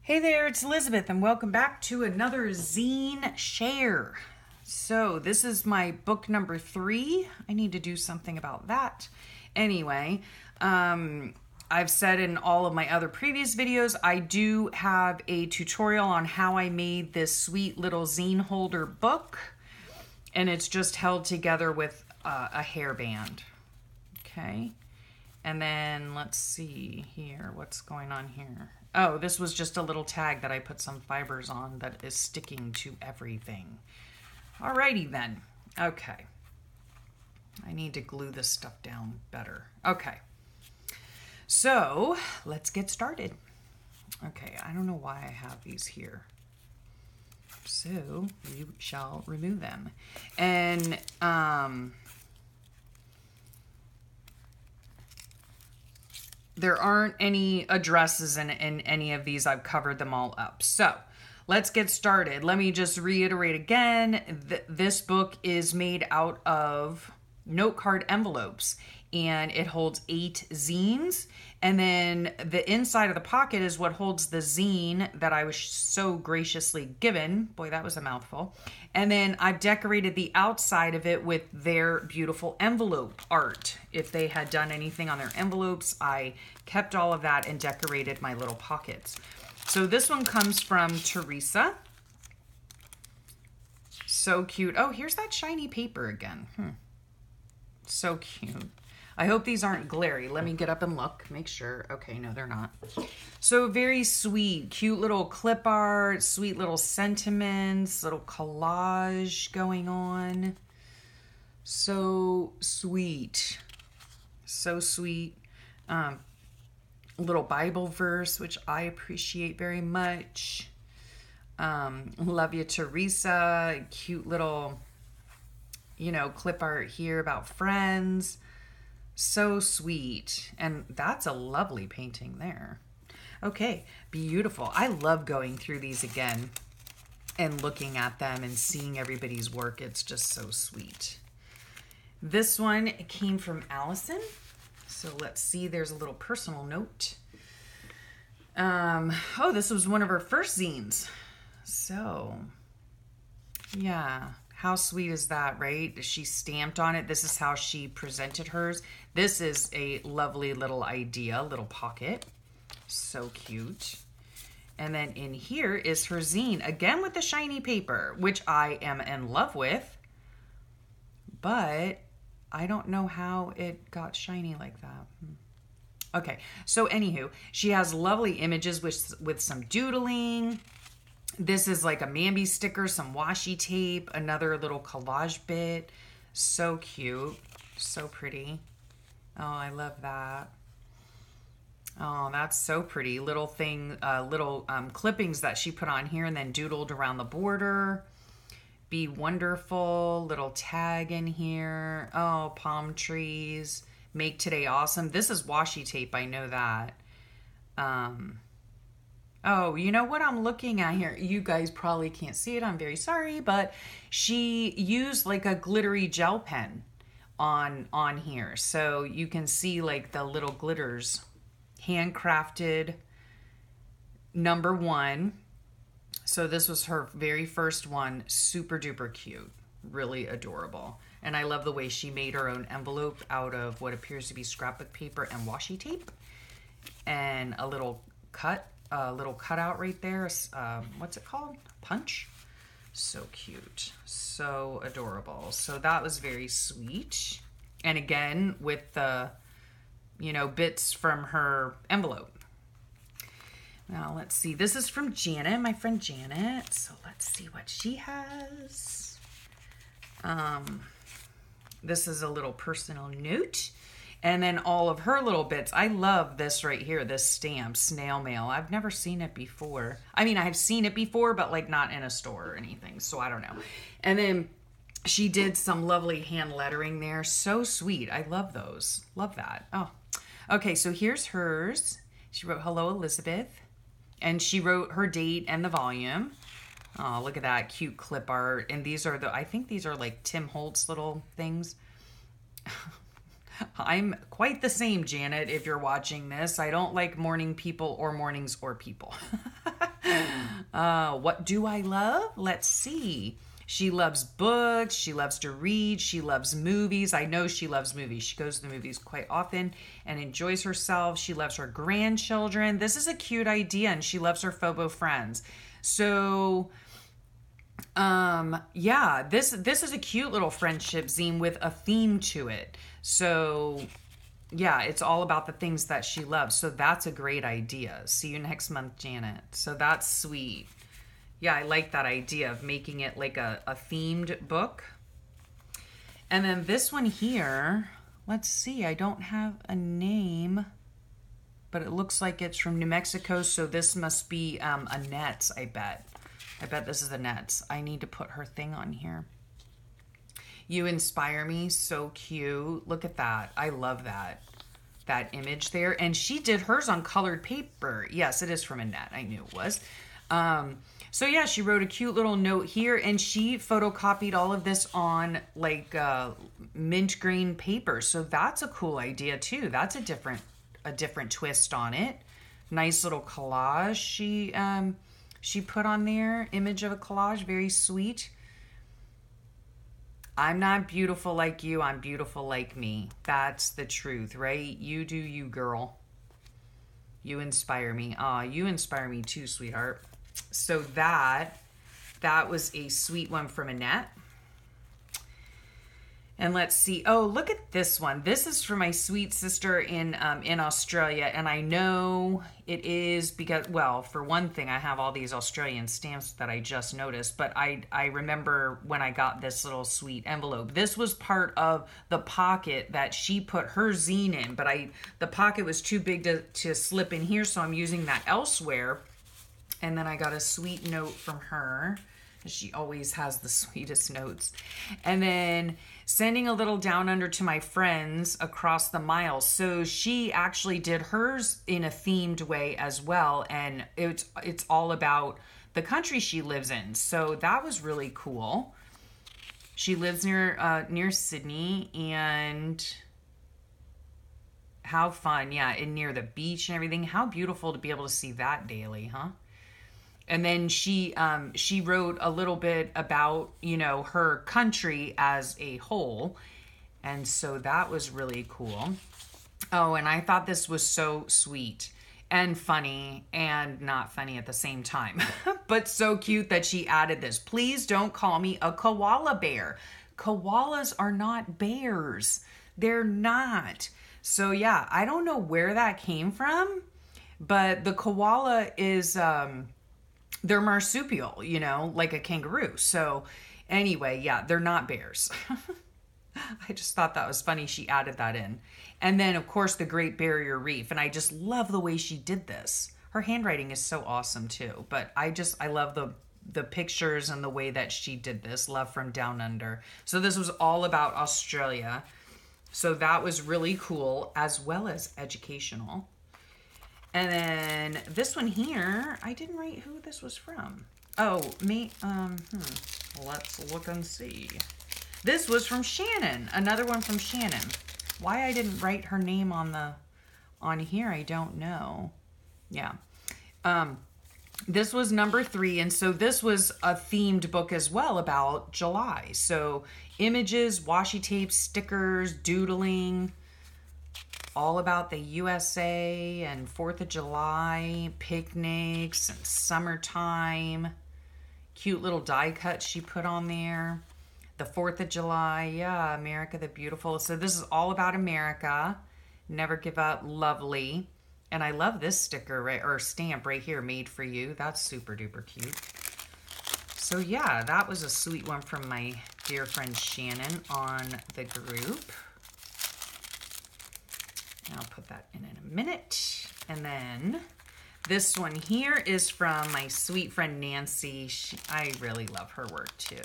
Hey there, it's Elizabeth, and welcome back to another Zine Share. So this is my book number 3. I need to do something about that. Anyway, I've said in all of my other previous videos, I do have a tutorial on how I made this sweet little zine holder book, and it's just held together with a hairband. Okay, and then let's see here, what's going on here? Oh, this was just a little tag that I put some fibers on that is sticking to everything. Alrighty then. Okay. I need to glue this stuff down better. Okay. So, let's get started. Okay, I don't know why I have these here. So, we shall remove them. And, there aren't any addresses in any of these. I've covered them all up. So let's get started. Let me just reiterate again. This book is made out of note card envelopes, and it holds 8 zines. And then the inside of the pocket is what holds the zine that I was so graciously given. Boy, that was a mouthful. And then I've decorated the outside of it with their beautiful envelope art. If they had done anything on their envelopes, I kept all of that and decorated my little pockets. So this one comes from Teresa. So cute. Oh, here's that shiny paper again. So cute. I hope these aren't glary. Let me get up and look, make sure. Okay, no, they're not. So very sweet, cute little clip art, sweet little sentiments, little collage going on. So sweet. So sweet. Little Bible verse, which I appreciate very much. Love you, Teresa. Cute little, clip art here about friends. So sweet. And that's a lovely painting there. Okay, beautiful. I love going through these again and looking at them and seeing everybody's work. It's just so sweet. This one came from Allison. So let's see, there's a little personal note. Oh, this was one of her first zines. So, yeah. How sweet is that, right? She stamped on it. This is how she presented hers. This is a lovely little idea, little pocket. So cute. And then in here is her zine, again with the shiny paper, which I am in love with. But I don't know how it got shiny like that. Okay, so anywho, she has lovely images with some doodling. This is like a Mambi sticker, some washi tape, another little collage bit. So cute. So pretty. Oh, I love that. Oh, that's so pretty. Little clippings that she put on here and then doodled around the border. Be wonderful. Little tag in here. Oh, palm trees. Make today awesome. This is washi tape. I know that. Oh, you know what I'm looking at here? You guys probably can't see it. I'm very sorry, but she used like a glittery gel pen on here. So you can see like the little glitters. Handcrafted number 1. So this was her very first one. Super duper cute. Really adorable. And I love the way she made her own envelope out of what appears to be scrapbook paper and washi tape. And a little cutout right there. What's it called? Punch. So cute. So adorable. So that was very sweet. And again, with the, bits from her envelope. Now let's see. This is from Janet, my friend Janet. So let's see what she has. This is a little personal note. And then all of her little bits. I love this right here, this stamp, snail mail. I've never seen it before. I mean, I've seen it before, but like not in a store or anything. So I don't know. And then she did some lovely hand lettering there. So sweet. I love those. Love that. Oh, okay. So here's hers. She wrote, "Hello, Elizabeth." And she wrote her date and the volume. Oh, look at that cute clip art. And these are I think these are like Tim Holtz little things. I'm quite the same, Janet, if you're watching this. I don't like morning people or mornings or people. What do I love? Let's see. She loves books. She loves to read. She loves movies. I know she loves movies. She goes to the movies quite often and enjoys herself. She loves her grandchildren. This is a cute idea, and she loves her Phobo friends. So, yeah, this is a cute little friendship zine with a theme to it. So, yeah, it's all about the things that she loves. So that's a great idea. See you next month, Janet. So that's sweet. Yeah, I like that idea of making it like a themed book. And then this one here, let's see, I don't have a name, but it looks like it's from New Mexico. So this must be Annette's, I bet. I bet this is Annette's. I need to put her thing on here. You inspire me. So cute. Look at that. I love that image there. And she did hers on colored paper. Yes, it is from Annette. I knew it was. So yeah, she wrote a cute little note here, and she photocopied all of this on like mint green paper. So that's a cool idea too. That's a different twist on it. Nice little collage she put on there. Image of a collage, very sweet. I'm not beautiful like you. I'm beautiful like me. That's the truth, right? You do you, girl. You inspire me. You inspire me too, sweetheart. So that was a sweet one from Annette. And let's see. Oh, look at this one. This is for my sweet sister in Australia. And I know it is because, well, for one thing, I have all these Australian stamps that I just noticed. But I remember when I got this little sweet envelope. This was part of the pocket that she put her zine in. But the pocket was too big to slip in here. So I'm using that elsewhere. And then I got a sweet note from her. She always has the sweetest notes. And then sending a little down under to my friends across the miles. So she actually did hers in a themed way as well. And it's all about the country she lives in. So that was really cool. She lives near Sydney, and how fun. Yeah, and near the beach and everything. How beautiful to be able to see that daily, huh? And then she wrote a little bit about, her country as a whole. And so that was really cool. Oh, and I thought this was so sweet and funny and not funny at the same time. But so cute that she added this. Please don't call me a koala bear. Koalas are not bears. They're not. So yeah, I don't know where that came from, but the koala is... they're marsupial, like a kangaroo. So anyway, yeah, they're not bears. I just thought that was funny. She added that in. And then, of course, the Great Barrier Reef. And I just love the way she did this. Her handwriting is so awesome, too. But I love the pictures and the way that she did this. Love from Down Under. So this was all about Australia. So that was really cool, as well as educational. And then this one here, I didn't write who this was from. Oh, let's look and see. This was from Shannon, another one from Shannon. Why I didn't write her name on here, I don't know. Yeah. This was number 3, and so this was a themed book as well about July. So images, washi tape, stickers, doodling, all about the USA and 4th of July, picnics and summertime. Cute little die cuts she put on there. The 4th of July, yeah, America the Beautiful. So this is all about America. Never give up, lovely. And I love this sticker or stamp right here, made for you. That's super duper cute. So yeah, that was a sweet one from my dear friend Shannon on the group. I'll put that in a minute. And then this one here is from my sweet friend Nancy. I really love her work too.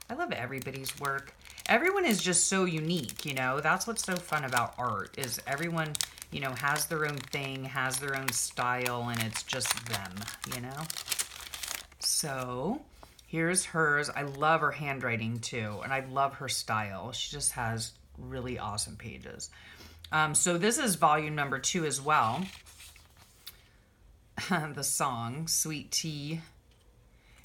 I love everybody's work. Everyone is just so unique, That's what's so fun about art, is everyone, has their own thing, has their own style, and it's just them, So here's hers. I love her handwriting too, and I love her style. She just has really awesome pages. So this is volume number 2 as well. The song, Sweet Tea,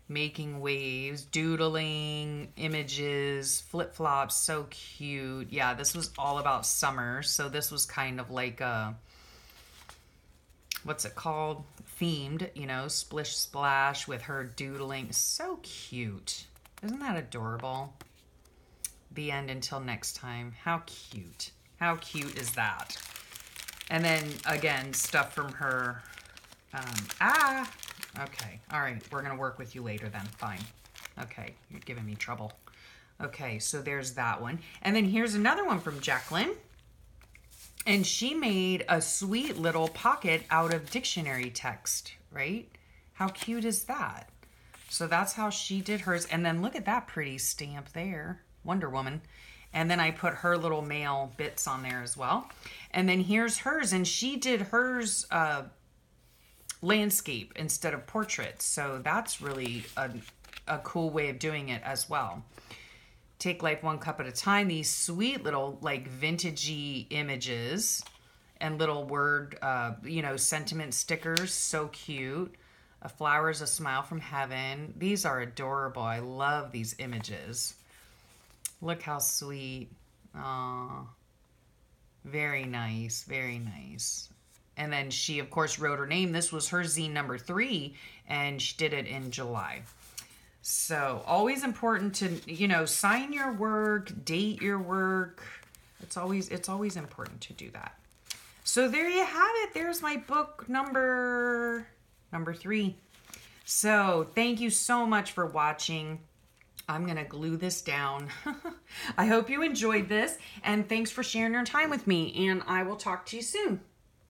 making waves, doodling, images, flip-flops, so cute. Yeah, this was all about summer. So this was kind of like a, what's it called? Themed, you know, splish splash with her doodling. So cute. Isn't that adorable? The end until next time. How cute. How cute is that? And then again, stuff from her. Okay. All right. We're going to work with you later then. Fine. Okay. You're giving me trouble. Okay. So there's that one. And then here's another one from Jaclyn. And she made a sweet little pocket out of dictionary text, right? How cute is that? So that's how she did hers. And then look at that pretty stamp there. Wonder Woman. And then I put her little male bits on there as well. And then here's hers. And she did hers landscape instead of portraits. So that's really a cool way of doing it as well. Take life one cup at a time. These sweet little like vintagey images and little word, sentiment stickers. So cute. A flower is a smile from heaven. These are adorable. I love these images. Look how sweet. Aww. Very nice. Very nice. And then she, of course, wrote her name. This was her zine number 3, and she did it in July. So always important to, sign your work, date your work. It's always important to do that. So there you have it. There's my book number 3. So thank you so much for watching. I'm going to glue this down. I hope you enjoyed this, and thanks for sharing your time with me, and I will talk to you soon.